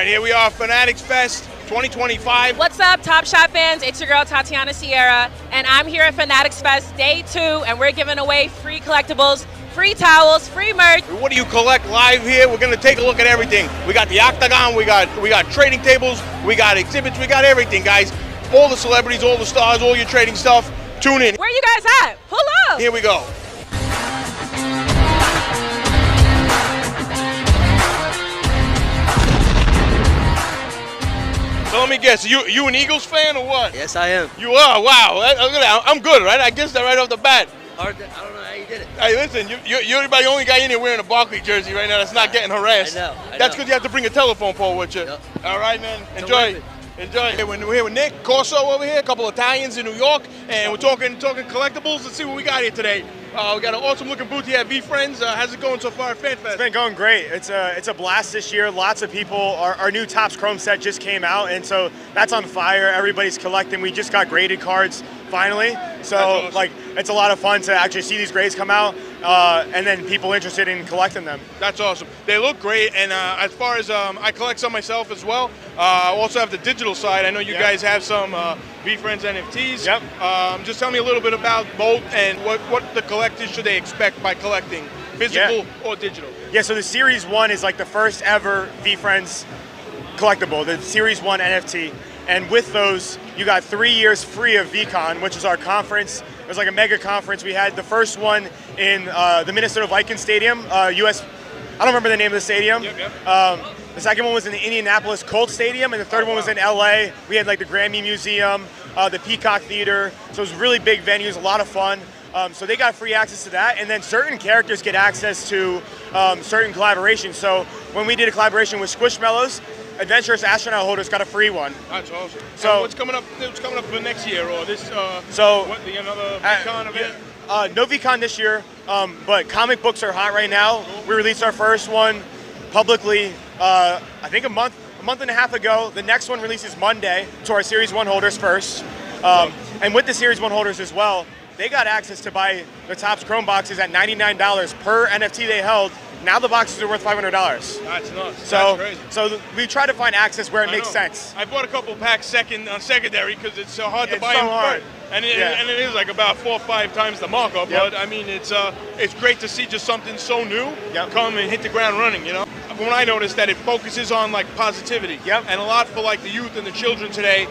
right, here we are, Fanatics Fest 2025. What's up, Top Shot fans? It's your girl, Tatiana Sierra, and I'm here at Fanatics Fest Day 2, and we're giving away free collectibles, free towels, free merch. What do you collect live here? We're going to take a look at everything. We got the Octagon, we got trading tables, we got exhibits, we got everything, guys. All the celebrities, all the stars, all your trading stuff. Tune in. Where you guys at? Pull up. Here we go. So let me guess, you an Eagles fan or what? Yes, I am. You are? Wow. Look at that. I'm good, right? I guessed that right off the bat. I don't know how you did it. Hey, listen, you're the only guy in here wearing a Barkley jersey right now that's not getting harassed. I know. That's because you have to bring a telephone pole with you. Yep. All right, man. Enjoy. Enjoy. Hey, we're here with Nick Corso over here, a couple of Italians in New York, and we're talking collectibles. Let's see what we got here today. We got an awesome looking booth here at VeeFriends. How's it going so far at FanFest? It's been going great. It's a blast this year. Lots of people. Our new Topps Chrome set just came out, and so that's on fire. Everybody's collecting. We just got graded cards finally, so awesome. like it's a lot of fun to actually see these grades come out, and then people interested in collecting them. That's awesome. They look great, and as far as I collect some myself as well. I also have the digital side. I know you guys have some VeeFriends NFTs. Yep. Just tell me a little bit about both and what the collectors should they expect by collecting, physical or digital. Yeah. So the Series 1 is like the first ever VeeFriends collectible, the Series 1 NFT. And with those, you got 3 years free of VCon, which is our conference. It was like a mega conference. We had the first one in the Minnesota Vikings Stadium, I don't remember the name of the stadium. Yep. The second one was in the Indianapolis Colts Stadium, and the third one was in LA. We had like the Grammy Museum, the Peacock Theater. So it was really big venues, a lot of fun. So they got free access to that, and then certain characters get access to certain collaborations. So when we did a collaboration with Squishmallows, Adventurous Astronaut Holders got a free one. That's awesome. So and what's coming up for next year or this? Another VCon event? No VCon this year, but comic books are hot right now. We released our first one publicly, I think a month and a half ago. The next one releases Monday to our Series 1 holders first. And with the Series 1 holders as well, they got access to buy the Topps Chrome boxes at $99 per NFT they held. Now the boxes are worth $500. That's nuts. So, That's crazy. So we try to find access where it makes sense. I bought a couple packs on secondary because it's so hard to buy so them hard. And it is like about 4 or 5 times the markup. Yep. But I mean, it's great to see just something so new come and hit the ground running. You know, when I noticed that it focuses on like positivity. Yep. And a lot for like the youth and the children today.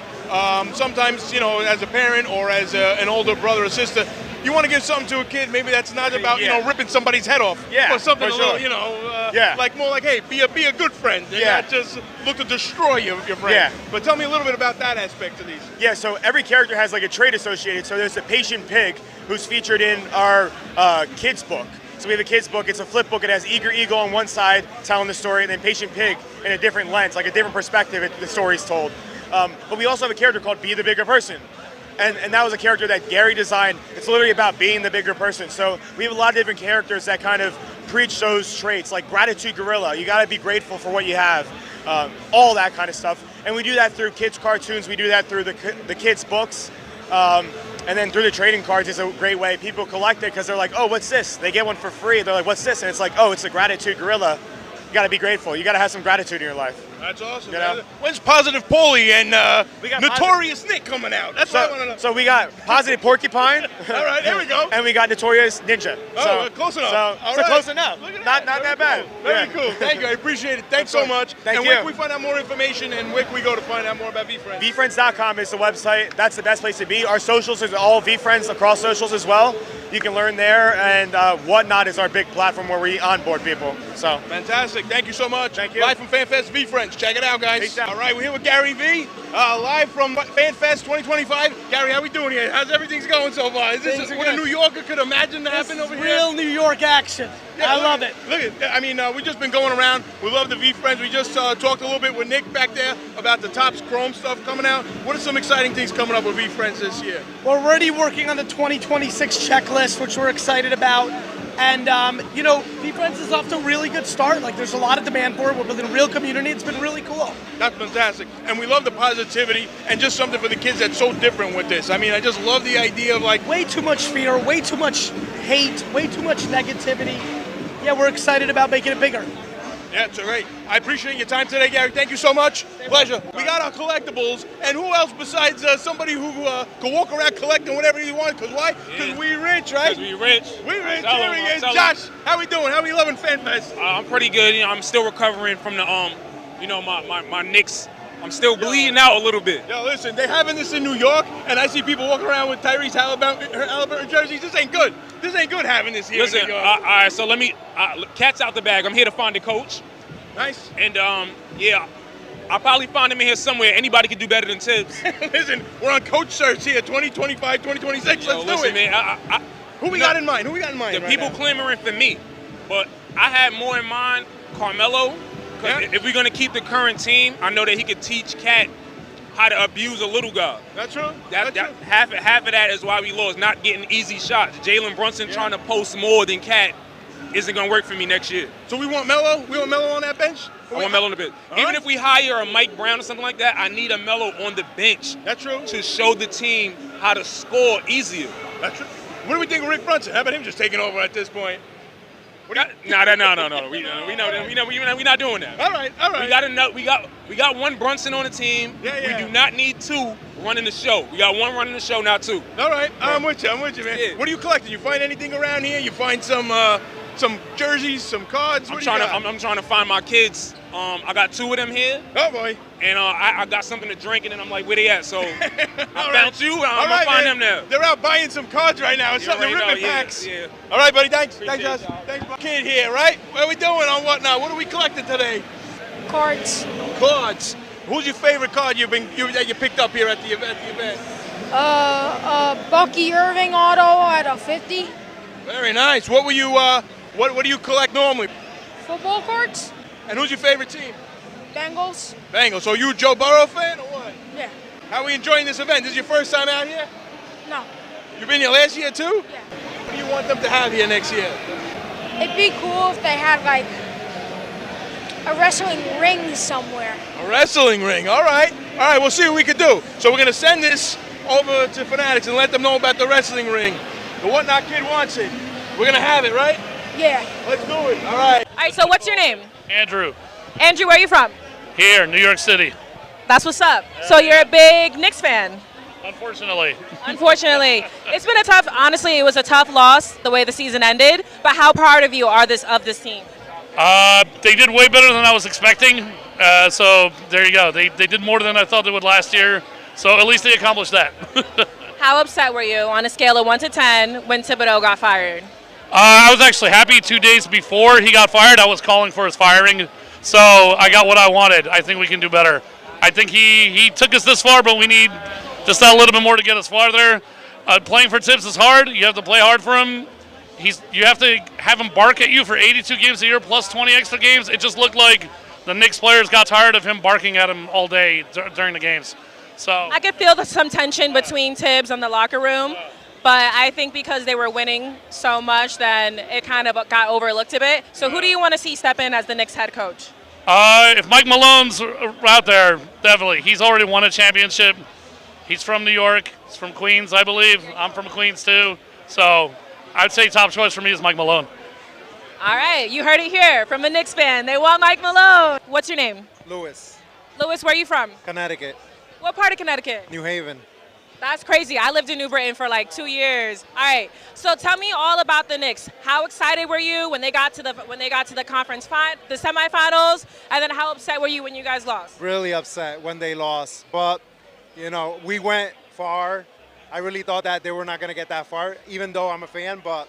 Sometimes, you know, as a parent or as an older brother or sister, you want to give something to a kid. Maybe that's not about ripping somebody's head off. Yeah, or something for a little, sure. like more like, hey, be a good friend. And not just look to destroy your friend. Yeah. But tell me a little bit about that aspect of these. Yeah, so every character has like a trait associated. So there's the Patient Pig, who's featured in our kids book. So we have a kids book. It's a flip book. It has Eager Eagle on one side telling the story, and then Patient Pig in a different lens, like a different perspective. The story's told. But we also have a character called Be the Bigger Person. And that was a character that Gary designed. It's literally about being the bigger person. So we have a lot of different characters that kind of preach those traits, like Gratitude Gorilla. You got to be grateful for what you have, all that kind of stuff. And we do that through kids' cartoons. We do that through the kids' books. And then through the trading cards is a great way. People collect it because they're like, oh, what's this? They get one for free. They're like, what's this? And it's like, oh, it's a Gratitude Gorilla. You got to be grateful. You got to have some gratitude in your life. That's awesome. You know? When's Positive Paulie and We got Notorious Nick coming out? That's what I want to know. So we got Positive Porcupine. All right, there we go. And we got Notorious Ninja. Oh, close enough. So close enough. Look at Not that. that bad. Very cool. Thank you. I appreciate it. Thanks so much. Thank and you. where can we find out more information, and where can we go to find out more about VeeFriends? VeeFriends.com is the website. That's the best place to be. Our socials is all VeeFriends across socials as well. You can learn there, and Whatnot is our big platform where we onboard people. So fantastic. Thank you so much. Thank you. Live from FanFest VeeFriends. Check it out, guys. All right, we're here with GaryVee, live from FanFest 2025. Gary, how we doing here? How's everything going so far? Is this what a New Yorker could imagine to happen over here? Real New York action. Yeah, I love it. Look at, I mean, we've just been going around. We love the VeeFriends. We just talked a little bit with Nick back there about the Topps Chrome stuff coming out. What are some exciting things coming up with VeeFriends this year? We're already working on the 2026 checklist, which we're excited about. And, you know, VeeFriends is off to a really good start. Like, there's a lot of demand for it. We're building a real community. It's been really cool. That's fantastic. And we love the positivity and just something for the kids that's so different with this. I mean, I just love the idea of, like, way too much fear, way too much hate, way too much negativity. Yeah, we're excited about making it bigger. Yeah, it's great. I appreciate your time today, Gary. Thank you so much. Pleasure. We got our collectibles, and who else besides somebody who can walk around collecting whatever you want? Because why? Because we rich, right? Because we rich. We rich. Tell Here he him, is. tell him. Josh, how we doing? How we loving FanFest? I'm pretty good. You know, I'm still recovering from the my Knicks. I'm still bleeding out a little bit. Yo, listen, they having this in New York, and I see people walking around with Tyrese Halliburton jerseys. This ain't good. This ain't good having this here. Listen, in New York. all right. So let me. Cat's out the bag. I'm here to find the coach. Nice. And yeah, I'll probably find him in here somewhere. Anybody can do better than Tibbs. Listen, we're on coach search here, 2025, 2026. Yo, Let's do listen, it. man. Who we got in mind? Who we got in mind? The right people now? clamoring for me, but I had more in mind Carmelo. Because if we're gonna keep the current team, I know that he could teach Cat how to abuse a little guy. That's true. Half of that is why we lost, not getting easy shots. Jalen Brunson trying to post more than Cat isn't gonna work for me next year. So we want Melo? We want Melo on that bench? I want Melo on the bench. Even if we hire a Mike Brown or something like that, I need a Melo on the bench. That's true. To show the team how to score easier. That's true. What do we think of Rick Brunson? How about him just taking over at this point? No. We're not doing that. All right. We got one Brunson on the team. Yeah. We do not need two running the show. We got one running the show, not two. All right. I'm with you, man. Yeah. What are you collecting? You find anything around here? You find some jerseys, some cards? I'm trying to find my kids. I got two of them here. Oh boy. And I got something to drink, and then I'm like, where they at? So I found you. I'm All gonna find man. them now. They're out buying some cards right now. It's You something to already rip know, packs. yeah. All right, buddy. Thanks. Appreciate Thanks, Josh. y'all. Thanks, my kid here, right? What are we doing on Whatnot? What are we collecting today? Cards. Cards. Who's your favorite card that you picked up here at the event? Bucky Irving auto at a 50. Very nice. What were you? What do you collect normally? Football cards. And who's your favorite team? Bengals. Bengals. So you a Joe Burrow fan or what? Yeah. How are we enjoying this event? This is your first time out here? No. You've been here last year too? Yeah. What do you want them to have here next year? It'd be cool if they had like a wrestling ring somewhere. A wrestling ring. All right. We'll see what we can do. So we're gonna send this over to Fanatics and let them know about the wrestling ring. The Whatnot Kid wants it. We're gonna have it, right? Yeah. Let's do it. All right. All right, so what's your name? Andrew, Andrew, where are you from? here, New York City. That's what's up. So you're a big Knicks fan. Unfortunately, Unfortunately, it's been honestly, it was a tough loss the way the season ended, but how proud of you are of this team? they did way better than I was expecting. So there you go. They did more than I thought they would last year. So at least they accomplished that. How upset were you on a scale of 1 to 10 when Thibodeau got fired? I was actually happy 2 days before he got fired. I was calling for his firing. So I got what I wanted. I think we can do better. I think he took us this far, but we need just a little bit more to get us farther. Playing for Tibbs is hard. You have to play hard for him. You have to have him bark at you for 82 games a year plus 20 extra games. It just looked like the Knicks players got tired of him barking at him all day during the games. So I could feel some tension between Tibbs and the locker room, but I think because they were winning so much, then it kind of got overlooked a bit. So who do you want to see step in as the Knicks head coach? If Mike Malone's out there, definitely. He's already won a championship. He's from New York. He's from Queens, I believe. I'm from Queens, too. So I'd say top choice for me is Mike Malone. All right, you heard it here from a Knicks fan. They want Mike Malone. What's your name? Lewis, Lewis, where are you from? Connecticut, What part of Connecticut? New Haven. That's crazy. I lived in New Britain for like 2 years. All right. So tell me all about the Knicks. How excited were you when they got to the the semifinals, and then how upset were you when you guys lost? Really upset when they lost, but we went far. I really thought that they were not going to get that far, even though I'm a fan. But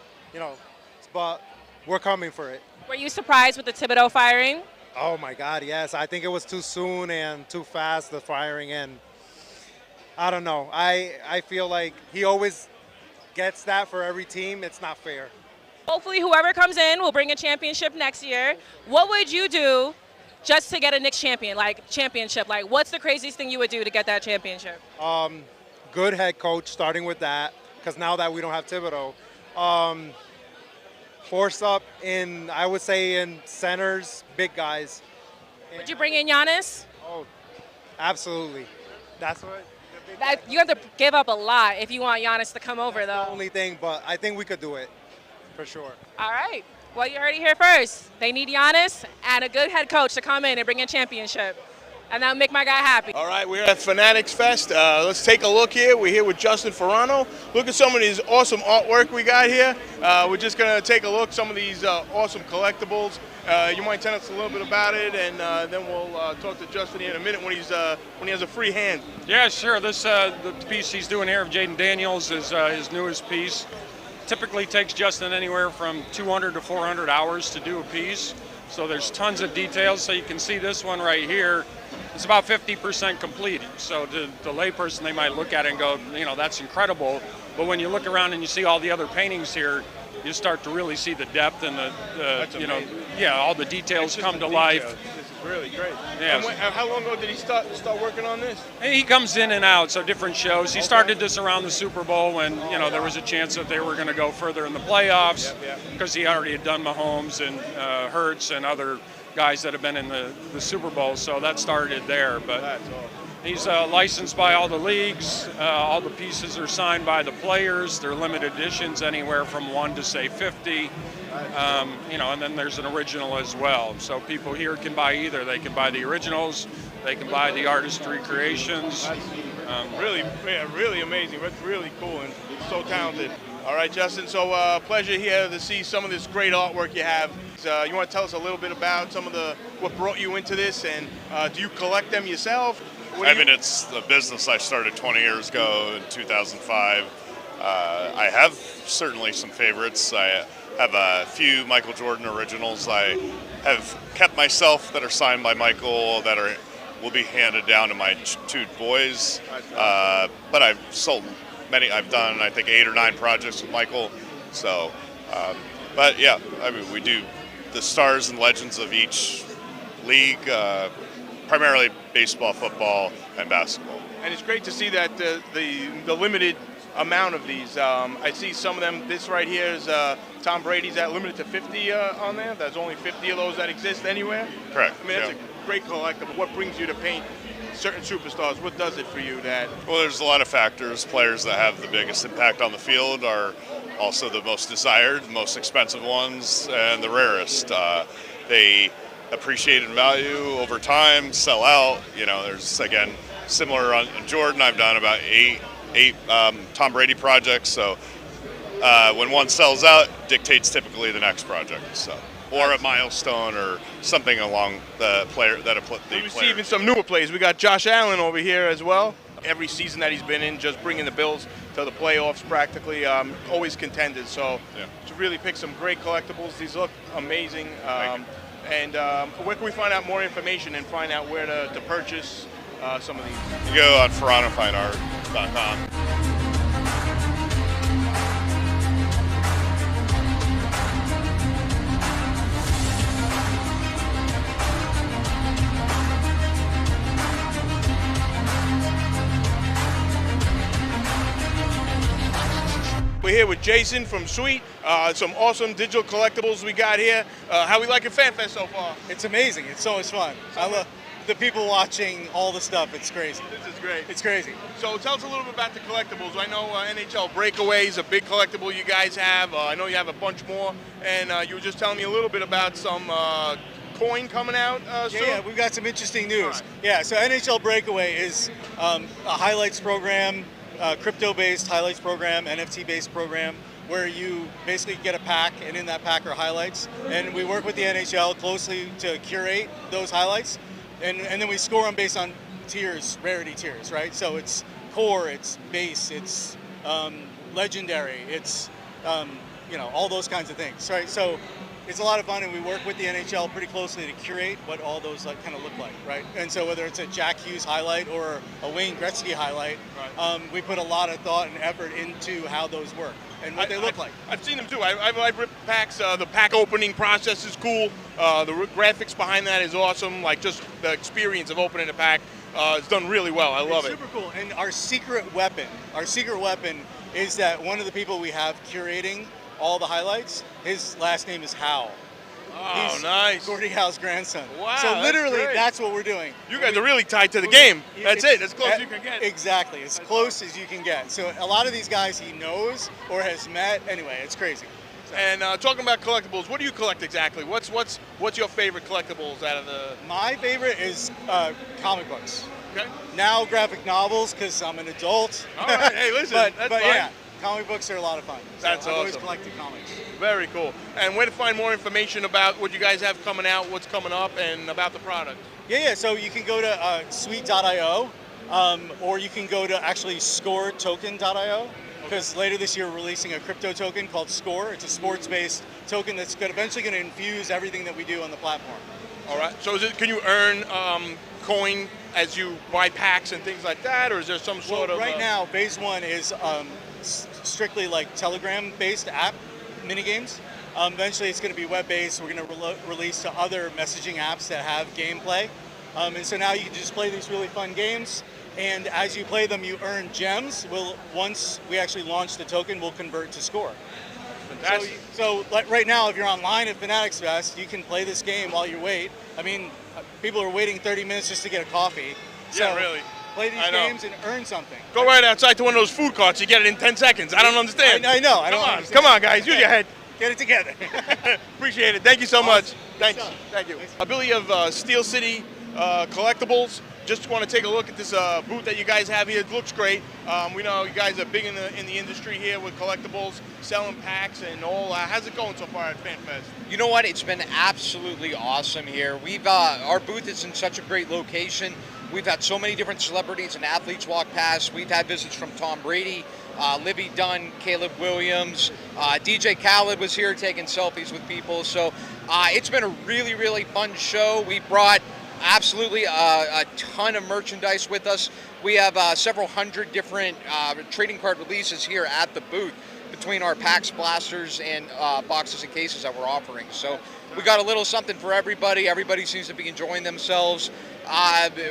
but we're coming for it. Were you surprised with the Thibodeau firing? Oh my God, yes. I think it was too soon and too fast, the firing, and I don't know. I feel like he always gets that for every team. It's not fair. Hopefully whoever comes in will bring a championship next year. What would you do just to get a Knicks championship? Like, what's the craziest thing you would do to get that championship? Good head coach, starting with that, because now that we don't have Thibodeau. Force up I would say in centers, big guys. Would you bring in Giannis? Oh, absolutely. That's what. You have to give up a lot if you want Giannis to come over, That's though. the only thing, but I think we could do it, for sure. All right. Well, you heard it here first. They need Giannis and a good head coach to come in and bring a championship. And that'll make my guy happy. All right, we're at Fanatics Fest. Let's take a look here. We're here with Justin Ferrano. Look at some of these awesome artwork we got here. We're just going to take a look at some of these awesome collectibles. You might tell us a little bit about it, and then we'll talk to Justin here in a minute when he has a free hand. Yeah, sure. This the piece he's doing here of Jaden Daniels is his newest piece. Typically takes Justin anywhere from 200 to 400 hours to do a piece. So there's tons of details. So you can see this one right here. It's about 50% completed. So to the layperson, they might look at it and go, you know, that's incredible. But when you look around and you see all the other paintings here, you start to really see the depth and the you know, yeah, all the details come to life. This is really great. Yes. And how long ago did he start working on this? He comes in and out, so different shows. He started this around the Super Bowl when, you know, there was a chance that they were going to go further in the playoffs because he already had done Mahomes and Hurts and other guys that have been in the Super Bowl, so that started there. But he's licensed by all the leagues. All the pieces are signed by the players. They're limited editions, anywhere from 1 to say 50. You know, and then there's an original as well. So people here can buy either. They can buy the originals. They can buy the artistry creations. Really amazing. That's really cool and so talented. All right, Justin. So pleasure here to see some of this great artwork you have. You want to tell us a little bit about some of what brought you into this, and do you collect them yourself? I mean, it's a business I started 20 years ago in 2005. I have certainly some favorites. I have a few Michael Jordan originals I have kept myself that are signed by Michael that will be handed down to my two boys. But I've sold many. I've done, I think, 8 or 9 projects with Michael. So, but yeah, I mean, we do the stars and legends of each league, primarily baseball, football, and basketball. And it's great to see that the limited amount of these. I see some of them. This right here is Tom Brady's at limited to 50 on there. There's only 50 of those that exist anywhere. Correct. I mean, that's a great collectible. What brings you to paint certain superstars? What does it for you? Well, there's a lot of factors. Players that have the biggest impact on the field are also the most desired, most expensive ones, and the rarest. They appreciate in value over time, sell out. You know, there's, again, similar on Jordan. I've done about eight Tom Brady projects. So when one sells out, dictates typically the next project. So, or a milestone or something along the player that we see even some newer players. We got Josh Allen over here as well. Every season that he's been in, just bringing the Bills to the playoffs practically, always contended. So to really pick some great collectibles. These look amazing. And where can we find out more information and find out where to purchase some of these? You go on FerranoFineArt.com. We're here with Jason from Sweet. Some awesome digital collectibles we got here. How we liking FanFest so far? It's amazing. It's so much fun. I love the people watching all the stuff. It's crazy. This is great. It's crazy. So tell us a little bit about the collectibles. I know NHL Breakaway is a big collectible you guys have. I know you have a bunch more. And you were just telling me a little bit about some coin coming out soon? Yeah, we've got some interesting news. Right. Yeah, so NHL Breakaway is a highlights program, crypto-based highlights program, NFT-based program, where you basically get a pack, and in that pack are highlights. And we work with the NHL closely to curate those highlights, and then we score them based on tiers, rarity tiers, right? So it's core, it's base, it's legendary, it's all those kinds of things, right? So it's a lot of fun, and we work with the NHL pretty closely to curate what all those kind of look like, right? And so whether it's a Jack Hughes highlight or a Wayne Gretzky highlight, we put a lot of thought and effort into how those work and what they look like. I've seen them too. I've ripped packs. The pack opening process is cool. The graphics behind that is awesome. Like just the experience of opening a pack is done really well. I love it. Super cool. And our secret weapon is that one of the people we have curating all the highlights, his last name is Howe. Oh, He's nice. Gordie Howe's grandson. Wow. So literally, that's what we're doing. You guys are really tied to the game. That's it. As close as you can get. Exactly. As close as you can get. So a lot of these guys he knows or has met. Anyway, it's crazy. And talking about collectibles, what do you collect exactly? What's your favorite collectibles out of the? My favorite is comic books. Okay. Now graphic novels because I'm an adult. All right. Hey, listen. but that's fine. yeah, comic books are a lot of fun. So That's I've always awesome. collected comics. Very cool. And where to find more information about what you guys have coming out, what's coming up, and about the product? Yeah. So you can go to sweet.io, or you can go to actually scoretoken.io. Because later this year we're releasing a crypto token called Score. It's a sports-based token that's eventually going to infuse everything that we do on the platform. All right. So can you earn coin as you buy packs and things like that, or is there some sort of? Right now, phase one is strictly like Telegram-based app mini games. Eventually, it's going to be web-based. We're going to release to other messaging apps that have gameplay, and so now you can just play these really fun games. And as you play them, you earn gems. Once we actually launch the token, we'll convert to Score. Fantastic. So like right now, if you're online at Fanatics Fest, you can play this game while you wait. I mean, people are waiting 30 minutes just to get a coffee. Yeah, So really. Play these games and earn something. Go right outside to one of those food carts. You get it in 10 seconds. I don't understand. I know. I don't understand. Come on, guys. Use your head. Get it together. Appreciate it. Thank you so much. Thanks. Thank you. Ability of Steel City Collectibles. Just want to take a look at this booth that you guys have here. It looks great. We know you guys are big in the industry here with collectibles, selling packs and all. How's it going so far at FanFest? You know what? It's been absolutely awesome here. We've our booth is in such a great location. We've had so many different celebrities and athletes walk past. We've had visits from Tom Brady, Livy Dunn, Caleb Williams, DJ Khaled was here taking selfies with people. So it's been a really, really fun show. We brought absolutely a ton of merchandise with us. We have several hundred different trading card releases here at the booth between our packs, blasters, and boxes and cases that we're offering. So we got a little something for everybody. Everybody seems to be enjoying themselves.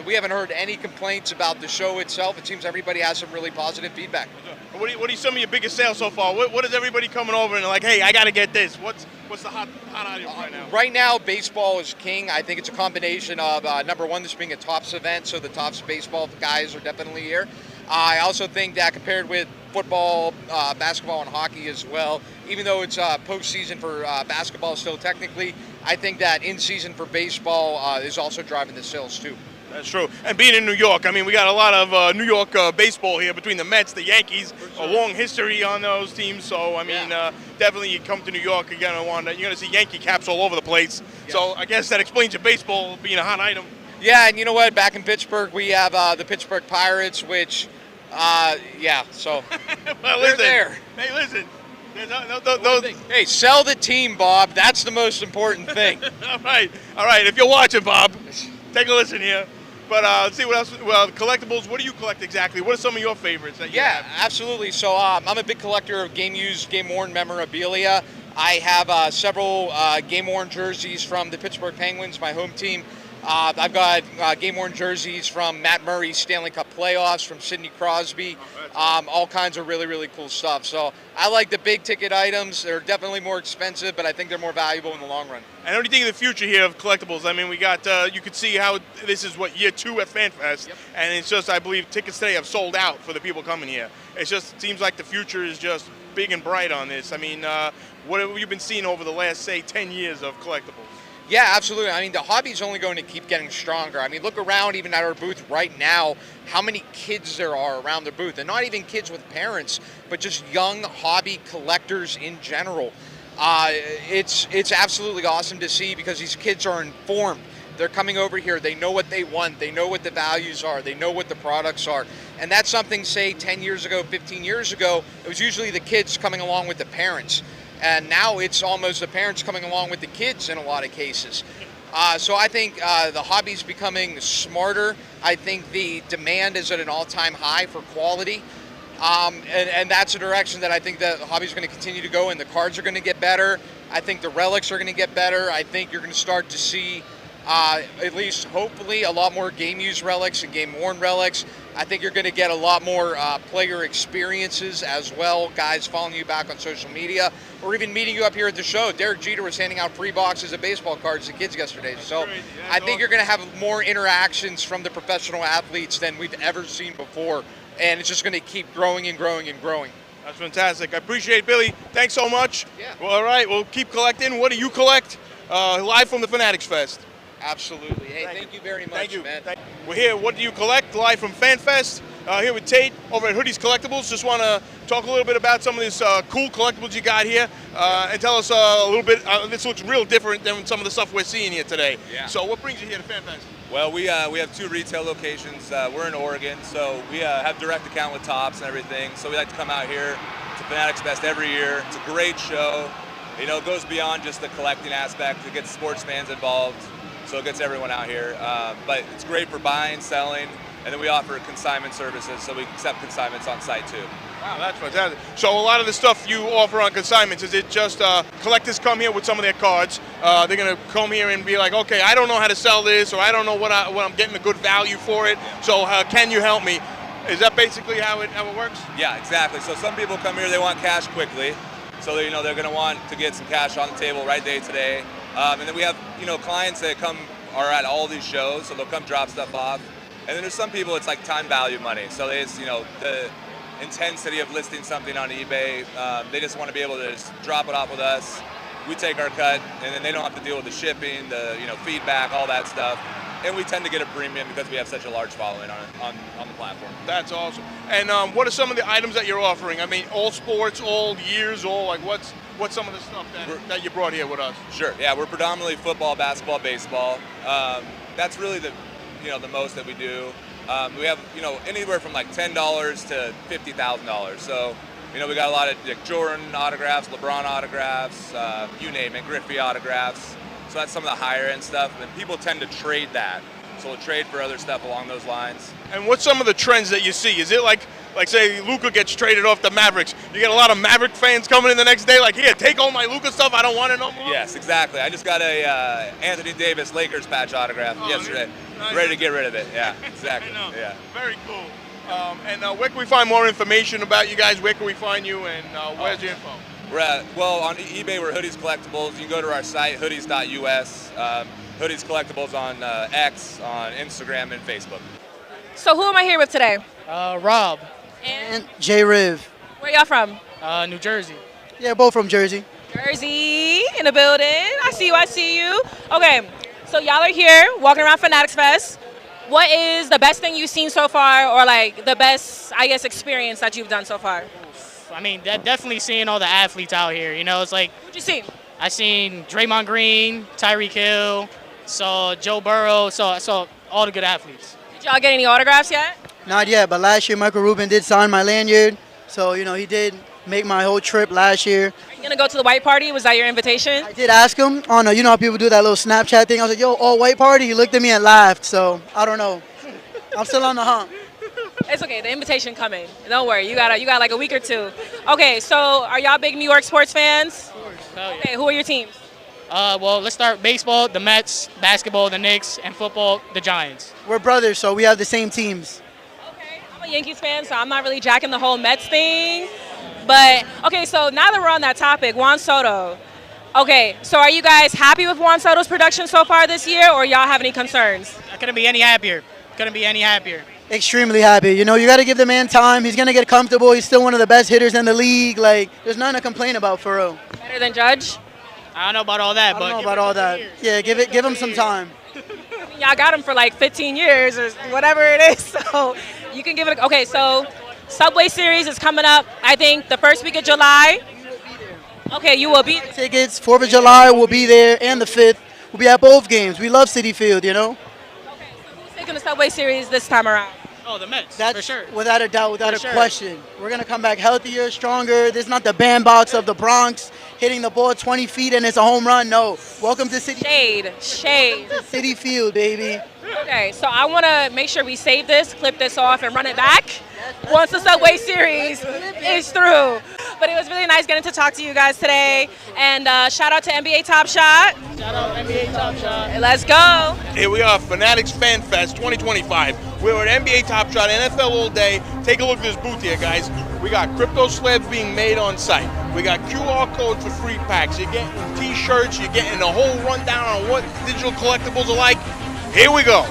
We haven't heard any complaints about the show itself. It seems everybody has some really positive feedback. What are some of your biggest sales so far? What is everybody coming over and like, hey, I got to get this? What's the hot item right now? Right now, baseball is king. I think it's a combination of, number one, this being a Topps event, so the Topps baseball guys are definitely here. I also think that compared with football, basketball, and hockey as well, even though it's postseason for basketball still technically, I think that in season for baseball is also driving the sales too. That's true. And being in New York, I mean, we got a lot of New York baseball here between the Mets, the Yankees, a long history on those teams. So, I mean, definitely you come to New York, you're gonna see Yankee caps all over the place. Yeah. So I guess that explains your baseball being a hot item. Yeah, and you know what? Back in Pittsburgh, we have the Pittsburgh Pirates, which, so well, they're there. Hey, listen. Hey, sell the team, Bob. That's the most important thing. All right. If you're watching, Bob, take a listen here. But let's see what else. Well, collectibles, what do you collect exactly? What are some of your favorites that you have? Absolutely. So I'm a big collector of game-used, game-worn memorabilia. I have several game-worn jerseys from the Pittsburgh Penguins, my home team. I've got game-worn jerseys from Matt Murray's Stanley Cup playoffs, from Sidney Crosby, all kinds of really, really cool stuff. So I like the big-ticket items. They're definitely more expensive, but I think they're more valuable in the long run. And what do you think of the future here of collectibles? I mean, we got, you could see how this is, year 2 at FanFest, and it's just, I believe, tickets today have sold out for the people coming here. It just seems like the future is just big and bright on this. I mean, what have you been seeing over the last, say, 10 years of collectibles? Yeah, absolutely. I mean, the hobby's only going to keep getting stronger. I mean, look around even at our booth right now, how many kids there are around the booth. And not even kids with parents, but just young hobby collectors in general. It's absolutely awesome to see because these kids are informed. They're coming over here. They know what they want. They know what the values are. They know what the products are. And that's something, say, 10 years ago, 15 years ago, it was usually the kids coming along with the parents. And now it's almost the parents coming along with the kids in a lot of cases. So I think the hobby's becoming smarter. I think the demand is at an all-time high for quality. And that's a direction that I think the hobby's going to continue to go in. The cards are going to get better. I think the relics are going to get better. I think you're going to start to see, at least hopefully, a lot more game-used relics and game-worn relics. I think you're going to get a lot more player experiences as well, guys following you back on social media, or even meeting you up here at the show. Derek Jeter was handing out free boxes of baseball cards to kids yesterday. So I think you're going to have more interactions from the professional athletes than we've ever seen before, and it's just going to keep growing and growing and growing. That's fantastic. I appreciate it, Billy. Thanks so much. Yeah. Well, all right, we'll keep collecting. What do you collect? Live from the Fanatics Fest. Absolutely. Hey, thank you very much, Thank you. man. We're here. What do you collect? Live from FanFest. Here with Tate over at Hoodies Collectibles. Just want to talk a little bit about some of these cool collectibles you got here, and tell us a little bit. This looks real different than some of the stuff we're seeing here today. Yeah. So, what brings you here to FanFest? Well, we have 2 retail locations. We're in Oregon, so we have direct account with Tops and everything. So we like to come out here to Fanatics Fest every year. It's a great show. You know, it goes beyond just the collecting aspect. It gets sports fans involved, so it gets everyone out here. But it's great for buying, selling, and then we offer consignment services, so we accept consignments on site too. Wow, that's fantastic. So a lot of the stuff you offer on consignments, is it just collectors come here with some of their cards? They're going to come here and be like, okay, I don't know how to sell this, or I don't know what I'm getting a good value for it, so can you help me? Is that basically how it works? Yeah, exactly. So some people come here, they want cash quickly. So they're going to want to get some cash on the table right day today. And then we have, clients that are at all these shows, so they'll come drop stuff off. And then there's some people, it's like time value money. So it's, the intensity of listing something on eBay, they just want to be able to just drop it off with us. We take our cut, and then they don't have to deal with the shipping, the feedback, all that stuff. And we tend to get a premium because we have such a large following on the platform. That's awesome. And what are some of the items that you're offering? I mean, all sports, all years, what's some of the stuff that you brought here with us? Sure. Yeah, we're predominantly football, basketball, baseball. That's really the most that we do. We have anywhere from like $10 to $50,000. So we got a lot of Jordan autographs, LeBron autographs, you name it, Griffey autographs. So that's some of the higher end stuff, and people tend to trade that. So we'll trade for other stuff along those lines. And what's some of the trends that you see? Is it like say Luka gets traded off the Mavericks? You get a lot of Maverick fans coming in the next day like, here, take all my Luka stuff, I don't want it no more? Yes, exactly. I just got a Anthony Davis Lakers patch autograph yesterday. Nice. Ready to get rid of it. Yeah, exactly. Yeah. Very cool. And where can we find more information about you guys? Where can we find you, and where's your info? On eBay, we're Hoodies Collectibles. You can go to our site, hoodies.us. Hoodies Collectibles on X, on Instagram, and Facebook. So who am I here with today? Rob. And J Riv. Where y'all from? New Jersey. Yeah, both from Jersey. Jersey in the building. I see you. Okay, so y'all are here walking around Fanatics Fest. What is the best thing you've seen so far, or like the best, experience that you've done so far? I mean, definitely seeing all the athletes out here. It's like. What'd you see? I seen Draymond Green, Tyreek Hill, saw Joe Burrow, saw all the good athletes. Did y'all get any autographs yet? Not yet, but last year Michael Rubin did sign my lanyard. So, he did make my whole trip last year. Are you going to go to the white party? Was that your invitation? I did ask him. Oh, no, you know how people do that little Snapchat thing? I was like, yo, all white party? He looked at me and laughed. So, I don't know. I'm still on the hump. It's okay. The invitation coming. Don't worry. You got like a week or two. Okay, so are y'all big New York sports fans? Of course. Hell yeah. Okay, who are your teams? Well, let's start baseball, the Mets, basketball, the Knicks, and football, the Giants. We're brothers, so we have the same teams. Okay, I'm a Yankees fan, so I'm not really jacking the whole Mets thing. But, okay, so now that we're on that topic, Juan Soto. Okay, so are you guys happy with Juan Soto's production so far this year, or y'all have any concerns? I couldn't be any happier. Extremely happy. You got to give the man time. He's going to get comfortable. He's still one of the best hitters in the league. Like, there's nothing to complain about, for real. Better than Judge? I don't know about all that, Yeah, give him some time. I mean, y'all got him for like 15 years or whatever it is, so you can give it. Okay, so Subway Series is coming up, I think, the first week of July. Okay, you will be there. Tickets, 4th of July, we'll be there, and the 5th. We'll be at both games. We love Citi Field, Okay, so who's taking the Subway Series this time around? Oh, the Mets, that's for sure. Without a doubt, without a question. We're going to come back healthier, stronger. There's not the bandbox of the Bronx hitting the ball 20 feet and it's a home run. No. Welcome to Citi Shade. Citi Field, baby. Okay, so I want to make sure we save this, clip this off, and run it back once the Subway Series is through. But it was really nice getting to talk to you guys today. And shout out to NBA Top Shot. Shout out NBA Top Shot. Let's go. Here we are, Fanatics Fan Fest 2025. We're at NBA Top Shot, NFL all day. Take a look at this booth here, guys. We got crypto slabs being made on site. We got QR codes for free packs. You're getting t-shirts. You're getting a whole rundown on what digital collectibles are like. Here we go.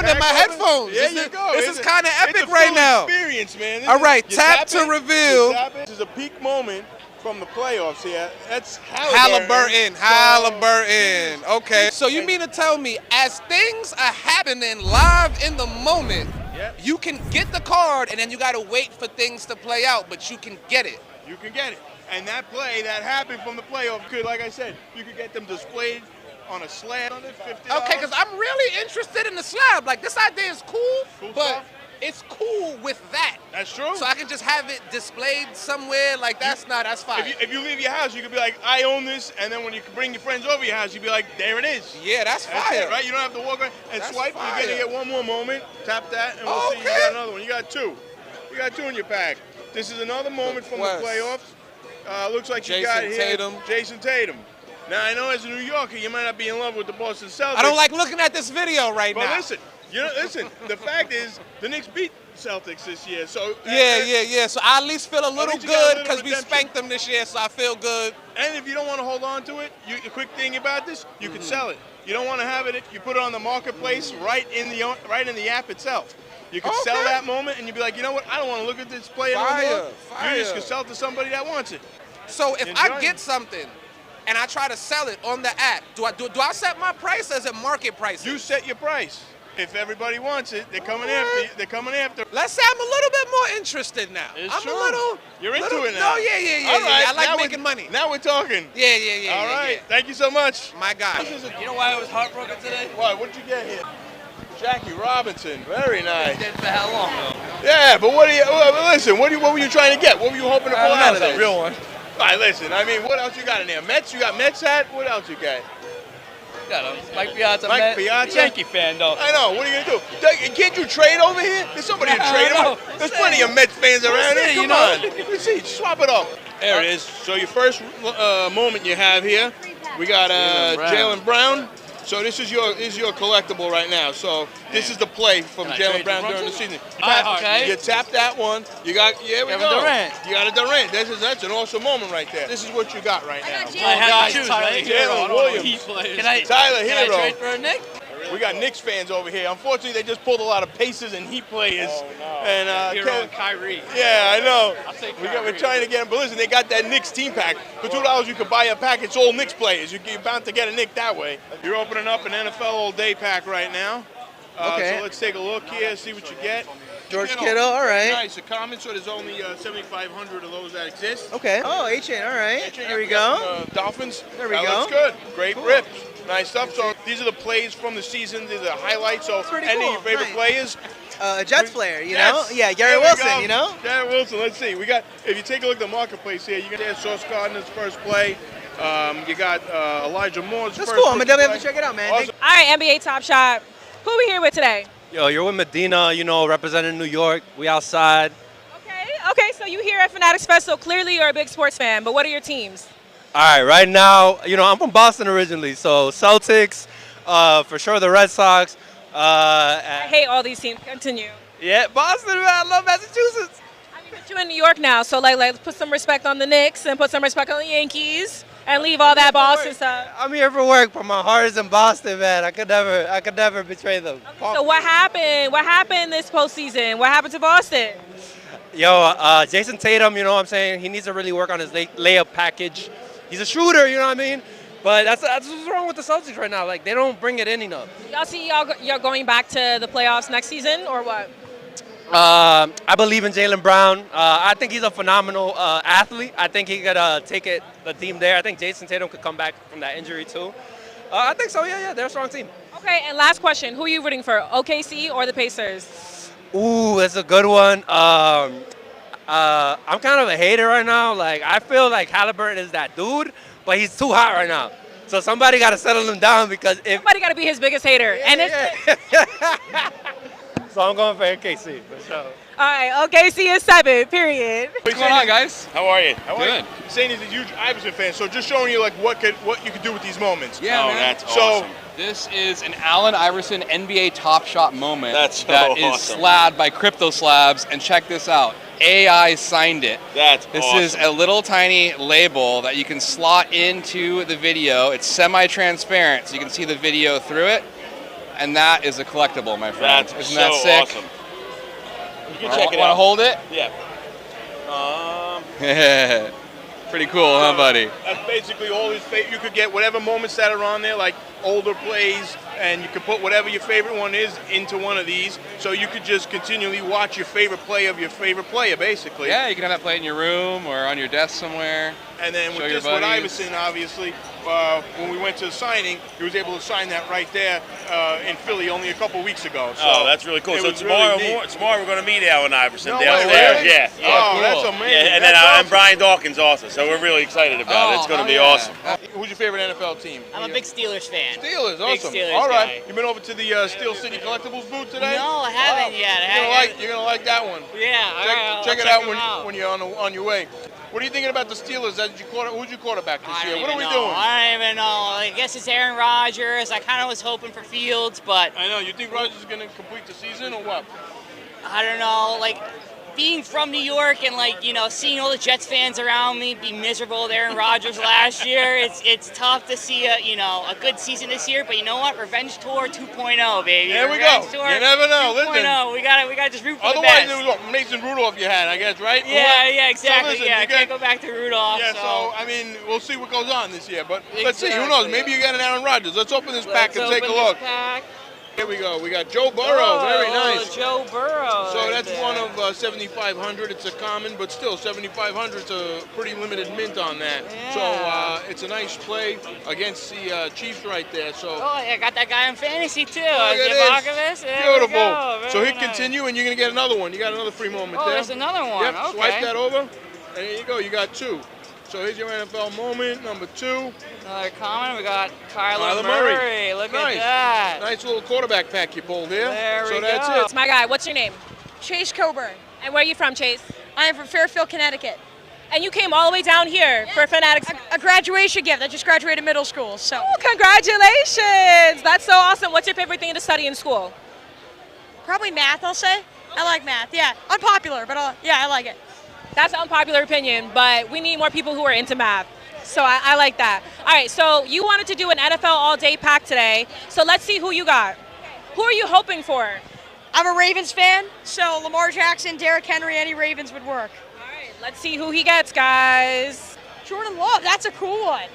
on in my headphones. There you go. This is kind of epic it's a right full now. Experience, man. All right, You tap to it, reveal. you tap it. This is a peak moment from the playoffs here. That's Halliburton. Halliburton. Okay. So you mean to tell me, as things are happening live in the moment, you can get the card and then you got to wait for things to play out, but you can get it. You can get it. And that play that happened from the playoff could, like I said, you could get them displayed on a slab on it, $50. Okay, because I'm really interested in the slab. Like, this idea is cool, but it's cool with that. That's true. So I can just have it displayed somewhere. Like, that's fine. If you leave your house, you could be like, I own this, and then when you bring your friends over your house, you'd be like, there it is. Yeah, that's fire. It, right? You don't have to walk around and swipe. You're going to get one more moment. Tap that, and we'll see you got another one. You got two. You got two in your pack. This is another moment from the playoffs. Looks like you got here Jason Tatum. Now, I know as a New Yorker, you might not be in love with the Boston Celtics. I don't like looking at this video right now. But listen, the fact is, the Knicks beat Celtics this year. So yeah. So I at least feel a little good because we spanked them this year, so I feel good. And if you don't want to hold on to it, a quick thing about this, you can sell it. You don't want to have it, you put it on the marketplace right in the app itself. You could sell that moment, and you'd be like, you know what? I don't want to look at this play anymore. You just could sell it to somebody that wants it. So if I get something and I try to sell it on the app, do I set my price, or is it market price? You set your price. If everybody wants it, they're coming after you. They're coming after. Let's say I'm a little bit more interested now. You're into it now. No, yeah. All right. I like making money. Now we're talking. Yeah. All right. Thank you so much. My guy. You know why I was heartbroken today? What? What'd you get here? Jackie Robinson. Very nice. Dead for how long though? Yeah, but listen, what were you trying to get? What were you hoping to pull out of this? A real one. All right, listen, I mean, what else you got in there? Mets? You got Mets hat? What else you got? Got Mike Piazza. Mike Piazza? Yankee fan, though. I know. What are you going to do? Can't you trade over here? There's somebody to trade over. There's plenty of Mets fans around here. Come on. Let's see. Swap it up. There it is. So your first moment you have here, we got Jaylen Brown. So this is your collectible right now. So this is the play from Jaylen Brown during the season. You tap that one. You got You got a Durant. That's an awesome moment right there. This is what you got right now. I have to choose, right? Jalen Williams. Tyler Hero. Can I trade for a Nick? We got Knicks fans over here. Unfortunately, they just pulled a lot of Pacers and Heat players. Oh, no. And Hero and Kyrie. Yeah, I know. We're trying to get them. But listen, they got that Knicks team pack. For $2, you can buy a pack. It's all Knicks players. You're bound to get a Knick that way. You're opening up an NFL all-day pack right now. So let's take a look here, see what you get. George Kittle, all right. Nice, a common, so there's only 7,500 of those that exist. Okay. Oh, H-Chain, all right. There we go. Dolphins. There we go. Looks good. Great rip. Nice stuff. So these are the plays from the season. These are the highlights. So any of your favorite players? Jets player, you know? Yeah, Gary Wilson, you know? Gary Wilson. Let's see. We got. If you take a look at the marketplace here, you got Sauce Gardner's first play. You got Elijah Moore's first play. That's cool. I'm going to definitely have to check it out, man. Awesome. All right, NBA Top Shot. Who are we here with today? Yo, you're with Medina, you know, representing New York. We outside. Okay, so you here at Fanatics Fest, so clearly you're a big sports fan, but what are your teams? All right, right now, you know, I'm from Boston originally, so Celtics, for sure the Red Sox. I hate all these teams. Continue. Yeah, Boston, man, I love Massachusetts. I mean, but you're in New York now, so like put some respect on the Knicks and put some respect on the Yankees and leave all that Boston stuff. I'm here for work, but my heart is in Boston, man. I could never betray them. Okay, so what happened? What happened this postseason? What happened to Boston? Yo, Jason Tatum, you know what I'm saying? He needs to really work on his layup package. He's a shooter, you know what I mean? But that's what's wrong with the Celtics right now. Like, they don't bring it in enough. Y'all see y'all going back to the playoffs next season, or what? I believe in Jaylen Brown. I think he's a phenomenal athlete. I think he could take the team there. I think Jason Tatum could come back from that injury too. I think so, yeah. They're a strong team. Okay, and last question. Who are you rooting for, OKC or the Pacers? Ooh, that's a good one. I'm kind of a hater right now. Like, I feel like Halliburton is that dude, but he's too hot right now. So somebody got to settle him down because if somebody got to be his biggest hater. So I'm going for OKC for sure. All right, OKC is 7. Period. What's going on, guys? How are you? Good. Saying he's a huge Iverson fan, so just showing you like what you could do with these moments. Yeah, man. That's awesome. This is an Allen Iverson NBA Top Shot moment That's so that is awesome. slabbed by Crypto Slabs, and check this out. AI signed it. That's This awesome. is a little tiny label that you can slot into the video. It's semi-transparent, so you can see the video through it. and that is a collectible, my friend. That's Isn't that so sick? awesome. You can check it out. Want to hold it? Yeah. Pretty cool, huh, buddy? That's basically all his favorite. You could get whatever moments that are on there, like older plays, and you could put whatever your favorite one is into one of these. So you could just continually watch your favorite play of your favorite player, basically. Yeah, you can have that play in your room or on your desk somewhere. And then Show with your this, with buddies. Iverson, obviously, when we went to the signing, he was able to sign that right there in Philly only a couple weeks ago. So Oh, that's really cool. it So was tomorrow, really neat. tomorrow we're going to meet Allen Iverson No way, downstairs. really? Yeah. Oh, that's amazing. Yeah, and then That's and awesome. Brian Dawkins also. So we're really excited about it. It's going to be awesome. Who's your favorite NFL team? I'm a big Steelers fan. Steelers, Big awesome. Steelers All right, guy. you been over to the Steel City Collectibles booth today? No, I haven't yet. You're gonna like that one. Yeah, all right, I'll check it check out them out. when you're on your way. What are you thinking about the Steelers? Who's your quarterback this year? What are we doing? I don't even know. I guess it's Aaron Rodgers. I kind of was hoping for Fields, but I know. You think Rodgers is gonna complete the season or what? I don't know. Like being from New York and seeing all the Jets fans around me be miserable with Aaron Rodgers last year, it's tough to see a good season this year. But you know what? Revenge Tour 2.0, baby. There we Revenge go. Tour You never know. 2.0. Listen. We gotta just root for Otherwise, the it best. was what, Mason Rudolph you had, I guess, right? Yeah, exactly. So listen, I you can't go back to Rudolph. Yeah, so I mean, we'll see what goes on this year. But let's see. Who knows? Maybe you got an Aaron Rodgers. Let's open this pack and take a look. Here we go. We got Joe Burrow. Very nice. Joe Burrow. So right that's there. one of 7,500. It's a common, but still 7,500 is a pretty limited mint on that. So it's a nice play against the Chiefs right there. So Oh, I got that guy in fantasy too. Look at Divakovich. There we beautiful. go. Very So hit nice. continue, and you're gonna get another one. You got another free moment Oh, there. there's another one. Yep. Okay. Swipe that over, and there you go. You got two. So here's your NFL moment number 2. Another comment. We got Kyler Kyler Murray. Murray. Look Nice. at that. Nice little quarterback pack you pulled here. There we so that's go. it. My guy, what's your name? Chase Coburn. And where are you from, Chase? I am from Fairfield, Connecticut. And you came all the way down here for Fanatics. A graduation gift. I just graduated middle school, so. Oh, congratulations! That's so awesome. What's your favorite thing to study in school? Probably math, I'll say. I like math, yeah. Unpopular, but yeah, I like it. That's an unpopular opinion, but we need more people who are into math. So I like that. All right, so you wanted to do an NFL all-day pack today. So let's see who you got. Who are you hoping for? I'm a Ravens fan, so Lamar Jackson, Derrick Henry, any Ravens would work. All right, let's see who he gets, guys. Jordan Love, that's a cool one.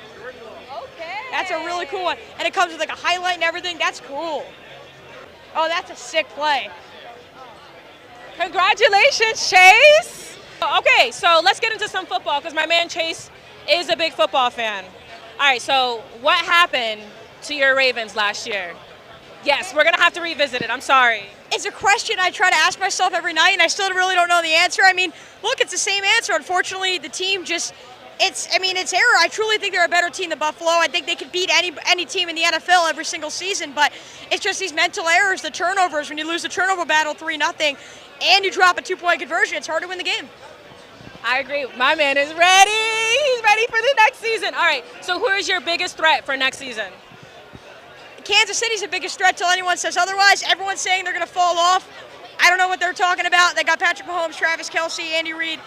Okay. That's a really cool one. And it comes with like a highlight and everything. That's cool. Oh, that's a sick play. Congratulations, Chase. Okay, so let's get into some football because my man Chase is a big football fan. All right, so what happened to your Ravens last year? Yes, we're going to have to revisit it. I'm sorry. It's a question I try to ask myself every night, and I still really don't know the answer. I mean, look, it's the same answer. Unfortunately, the team just, it's error. I truly think they're a better team than Buffalo. I think they could beat any team in the NFL every single season, but it's just these mental errors, the turnovers. When you lose the turnover battle 3-0 and you drop a 2-point conversion, it's hard to win the game. I agree. My man is ready. He's ready for the next season. All right, so who is your biggest threat for next season? Kansas City's the biggest threat till anyone says otherwise. Everyone's saying they're going to fall off. I don't know what they're talking about. They got Patrick Mahomes, Travis Kelce, Andy Reid.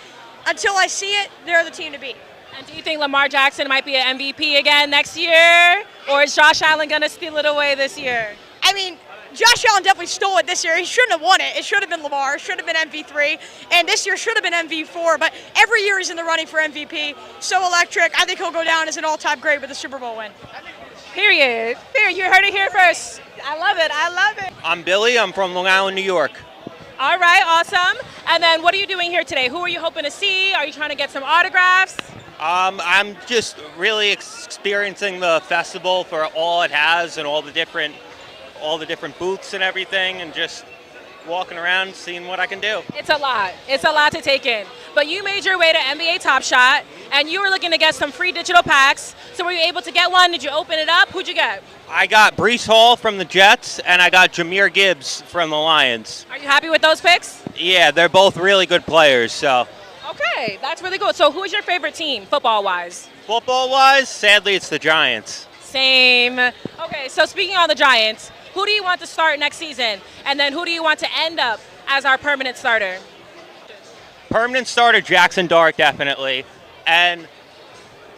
Until I see it, they're the team to beat. And do you think Lamar Jackson might be an MVP again next year? Or is Josh Allen going to steal it away this year? I mean, Josh Allen definitely stole it this year. He shouldn't have won it. It should have been Lamar. It should have been MV3. And this year should have been MV4. But every year he's in the running for MVP. So electric. I think he'll go down as an all-time great with a Super Bowl win. Period. You heard it here first. I love it. I love it. I'm Billy. I'm from Long Island, New York. All right, awesome. And then what are you doing here today? Who are you hoping to see? Are you trying to get some autographs? I'm just really experiencing the festival for all it has and all the different booths and everything, and just walking around, seeing what I can do. It's a lot. It's a lot to take in. But you made your way to NBATOPSHOT, and you were looking to get some free digital packs. So were you able to get one? Did you open it up? Who'd you get? I got Breece Hall from the Jets, and I got Jahmyr Gibbs from the Lions. Are you happy with those picks? Yeah, they're both really good players, so. Okay, that's really good. So who's your favorite team, football-wise? Football-wise, sadly, it's the Giants. Same. Okay, so speaking of the Giants, who do you want to start next season? And then who do you want to end up as our permanent starter? Permanent starter, Jackson Dart, definitely. And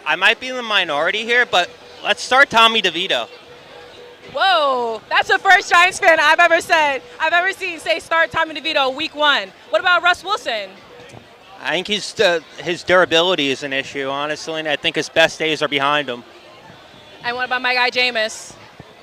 I might be in the minority here, but let's start Tommy DeVito. Whoa, that's the first Giants fan I've ever seen say start Tommy DeVito week 1. What about Russ Wilson? I think his durability is an issue, honestly, and I think his best days are behind him. And what about my guy Jameis?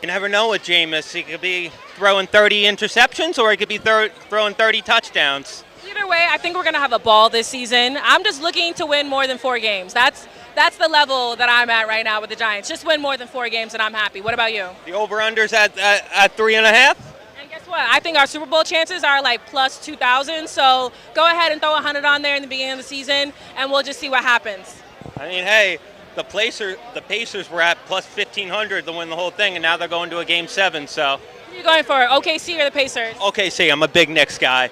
You never know with Jameis. He could be throwing 30 interceptions or he could be throwing 30 touchdowns. Either way, I think we're going to have a ball this season. I'm just looking to win more than 4 games. That's the level that I'm at right now with the Giants. Just win more than 4 games and I'm happy. What about you? The over-under's at 3.5. And guess what? I think our Super Bowl chances are like plus 2,000. So go ahead and throw 100 on there in the beginning of the season, and we'll just see what happens. I mean, hey, the Pacers were at plus 1,500 to win the whole thing, and now they're going to a Game 7. So. Who are you going for, OKC or the Pacers? OKC. I'm a big Knicks guy.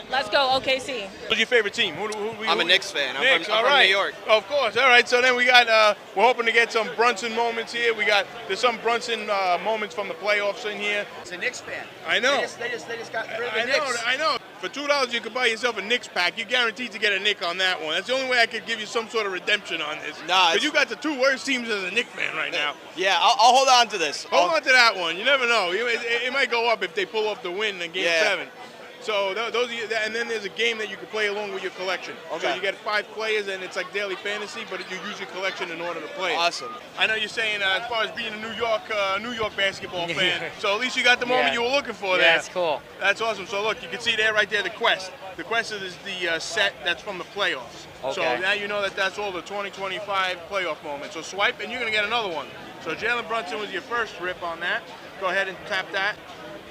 Let's go, OKC. Who's your favorite team? I'm a Knicks fan. I'm from New York. Of course. All right. So then we got. We're hoping to get some Brunson moments here. There's some Brunson moments from the playoffs in here. It's a Knicks fan. I know. They just got rid of the Knicks. I know. For $2, you could buy yourself a Knicks pack. You're guaranteed to get a Knick on that one. That's the only way I could give you some sort of redemption on this. Nah, because you got the 2 worst teams as a Knicks fan right now. Yeah, I'll hold on to this. Hold on to that one. You never know. It might go up if they pull off the win in Game 7. So those are, and then there's a game that you can play along with your collection. Okay. So you get 5 players, and it's like daily fantasy, but you use your collection in order to play. Awesome. I know you're saying as far as being a New York basketball fan. So at least you got the moment you were looking for there. Yeah, that's cool. That's awesome. So look, you can see there, right there, the Quest. The Quest is the set that's from the playoffs. Okay. So now you know that that's all the 2025 playoff moments. So swipe, and you're gonna get another one. So Jalen Brunson was your first rip on that. Go ahead and tap that.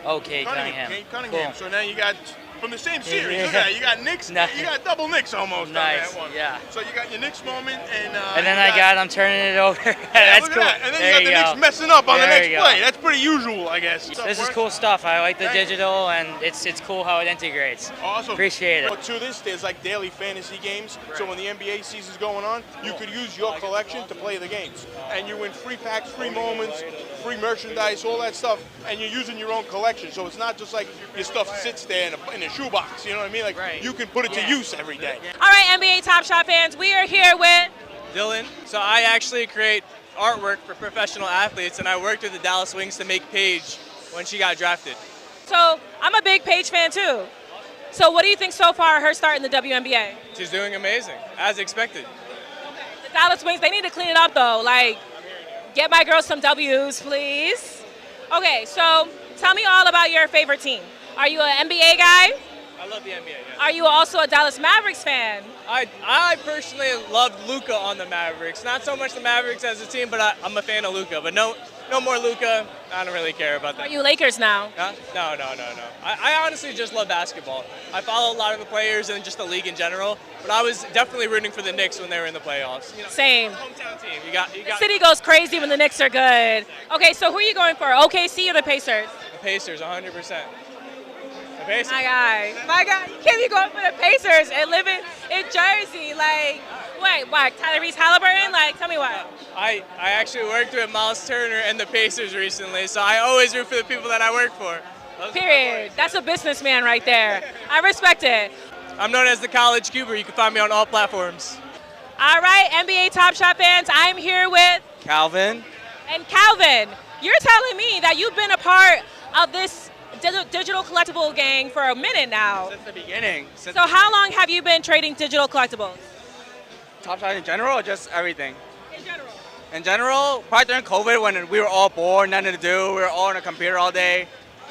Okay, Cunningham. Cunningham. Cool. So now you got from the same series. Look at that. You got Knicks. Nice. You got double Knicks almost Nice. on that one. Yeah. So you got your Knicks moment, and I'm turning it over. Yeah, That's look cool. at that. And then There you got the go. Knicks messing up on the There next you go. play. That's pretty usual, I guess. This is cool stuff. I like the Thank you. digital, and it's cool how it integrates. Awesome. Appreciate it. But to this, there's like daily fantasy games. So when the NBA season's going on, you could use your collection to play the games. And you win free packs, free moments, free merchandise, all that stuff. And you're using your own collection. So it's not just like your stuff sits there in a shoebox. You know what I mean? Like you can put it to use every day. All right, NBA Top Shot fans, we are here with Dylan. So I actually create artwork for professional athletes, and I worked with the Dallas Wings to make Paige when she got drafted. So I'm a big Paige fan too. So what do you think so far her start in the WNBA? She's doing amazing, as expected. The Dallas Wings, they need to clean it up though. Like, get my girls some W's, please. Okay, so tell me all about your favorite team. Are you an NBA guy? I love the NBA, yeah. Are you also a Dallas Mavericks fan? I personally loved Luka on the Mavericks. Not so much the Mavericks as a team, but I'm a fan of Luka. But no more Luka. I don't really care about that. Are you Lakers now? Huh? No. I honestly just love basketball. I follow a lot of the players and just the league in general. But I was definitely rooting for the Knicks when they were in the playoffs. You know, Same. Hometown team. You got. The city goes crazy when the Knicks are good. Okay, so who are you going for? OKC or the Pacers? The Pacers, 100%. Pacers. My guy, you can't be going for the Pacers and living in Jersey. Like, wait, Tyrese Halliburton? Like, tell me what. I actually worked with Miles Turner and the Pacers recently, so I always root for the people that I work for. Period. That's a businessman right there. I respect it. I'm known as the College Cuber. You can find me on all platforms. All right, NBA Top Shot fans, I'm here with Calvin. And Calvin, you're telling me that you've been a part of this digital collectible gang for a minute now. Since the beginning. So how long have you been trading digital collectibles? Top Shot in general or just everything? In general. In general, probably during COVID when we were all bored, nothing to do, we were all on a computer all day,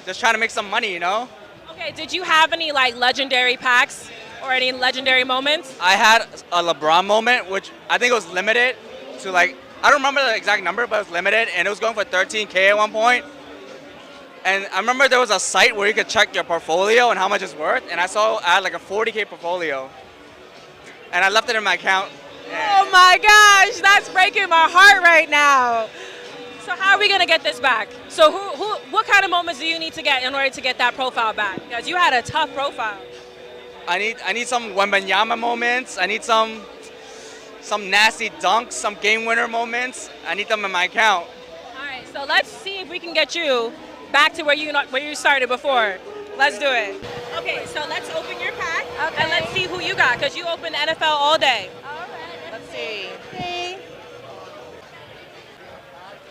just trying to make some money, you know? Okay, did you have any like legendary packs or any legendary moments? I had a LeBron moment, which I think it was limited to like, I don't remember the exact number, but it was limited, and it was going for $13K at one point. And I remember there was a site where you could check your portfolio and how much it's worth, and I saw I had like a $40K portfolio. And I left it in my account. Oh my gosh, that's breaking my heart right now. So how are we gonna get this back? So what kind of moments do you need to get in order to get that profile back? Because you had a tough profile. I need some Wembanyama moments. I need some nasty dunks, some game winner moments. I need them in my account. All right, so let's see if we can get you back to where you started before. Let's do it. Okay, so let's open your pack and let's see who you got, because you opened NFL all day. All right. Let's see.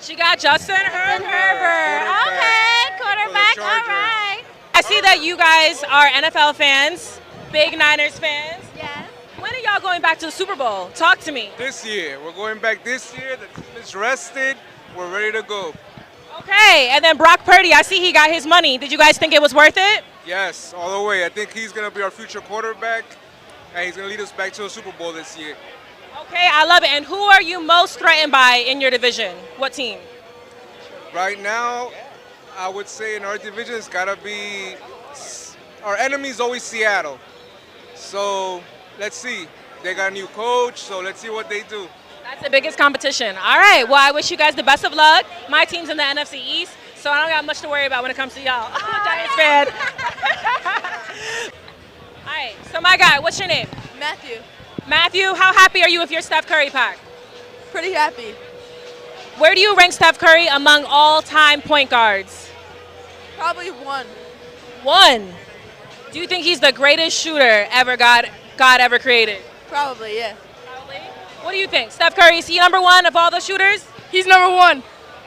She got Justin Herbert. Okay, quarterback. All right. I see that you guys are NFL fans, big Niners fans. Yes. When are y'all going back to the Super Bowl? Talk to me. This year. We're going back this year. The team is rested. We're ready to go. Okay, and then Brock Purdy, I see he got his money. Did you guys think it was worth it? Yes, all the way. I think he's going to be our future quarterback, and he's going to lead us back to a Super Bowl this year. Okay, I love it. And who are you most threatened by in your division? What team? Right now, I would say in our division, it's got to be, our enemy is always Seattle. So let's see. They got a new coach, so let's see what they do. That's the biggest competition. All right, well, I wish you guys the best of luck. My team's in the NFC East, so I don't got much to worry about when it comes to y'all. I'm a Giants fan. All right, so my guy, what's your name? Matthew. Matthew, how happy are you with your Steph Curry pack? Pretty happy. Where do you rank Steph Curry among all-time point guards? Probably 1. 1. Do you think he's the greatest shooter ever God ever created? Probably, yeah. What do you think? Steph Curry, is he number 1 of all the shooters? He's number 1.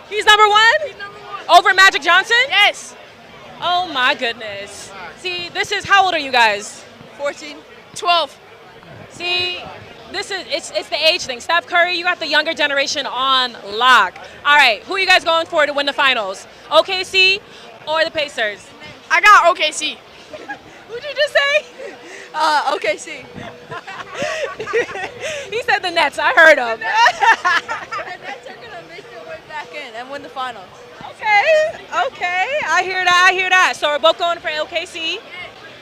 He's number 1? He's number 1. Over Magic Johnson? Yes. Oh my goodness. See, this is, how old are you guys? 14. 12. See, it's the age thing. Steph Curry, you got the younger generation on lock. All right, who are you guys going for to win the finals? OKC or the Pacers? I got OKC. Who'd you just say? OKC. He said the Nets. I heard him. The Nets are going to make their way back in and win the finals. Okay. I hear that. So we're both going for OKC.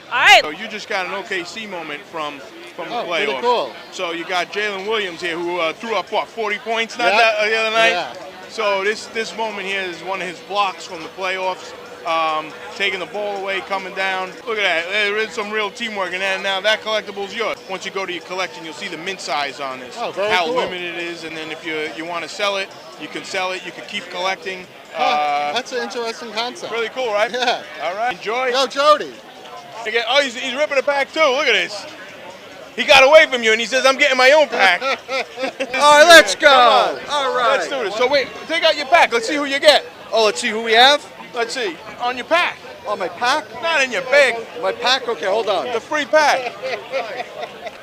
All right. So you just got an OKC moment from the playoffs. Pretty cool. So you got Jalen Williams here who threw up, 40 points the other night? Yeah. So this moment here is one of his blocks from the playoffs. Taking the ball away, coming down. Look at that. There is some real teamwork in that. And now that collectible's yours. Once you go to your collection, you'll see the mint size on this. Oh, very how cool. limited it is. And then if you want to sell it, you can sell it. You can keep collecting. That's an interesting concept. Really cool, right? Yeah. All right. Enjoy. Yo, Jody. Oh, he's ripping a pack too. Look at this. He got away from you and he says, I'm getting my own pack. All right, let's go. All right. Let's do this. So wait, take out your pack. Let's see who you get. Oh, let's see who we have. Let's see. On your pack. On my pack? Not in your bag. My pack? Okay, hold on. The free pack.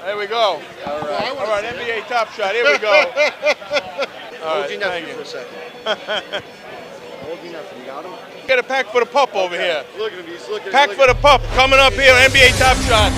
There we go. All right. All right, NBA Top Shot. Here we go. All Hold right, your thank nephew you. for a second. Hold your nephew. You got him? Get a pack for the pup over here. Look at him. He's looking. Pack for the pup coming up here on NBA Top Shot.